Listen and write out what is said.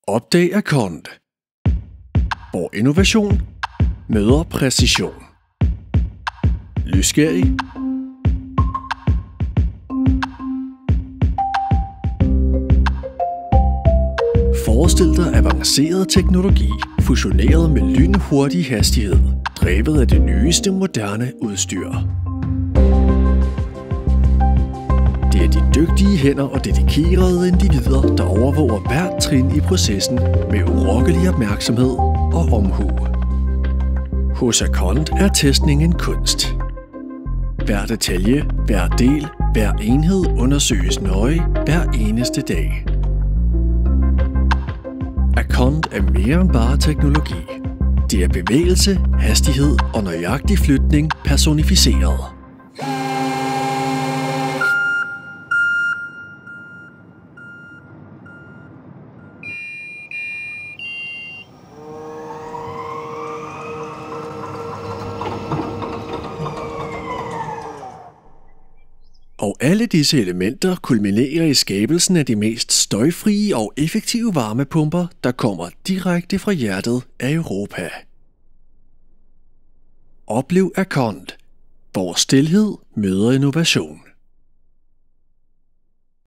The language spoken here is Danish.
Opdag Acond, hvor innovation møder præcision. Nysgerrig? Forestil dig avanceret teknologi fusioneret med lynhurtig hastighed, drevet af det nyeste moderne udstyr. Det er de dygtige hænder og dedikerede individer, der overvåger hvert trin i processen med urokkelig opmærksomhed og omhu. Hos Acond er testning en kunst. Hver detalje, hver del, hver enhed undersøges nøje hver eneste dag. Acond er mere end bare teknologi. Det er bevægelse, hastighed og nøjagtig flytning personificeret. Og alle disse elementer kulminerer i skabelsen af de mest støjfrie og effektive varmepumper, der kommer direkte fra hjertet af Europa. Oplev Acond, hvor stilhed møder innovation.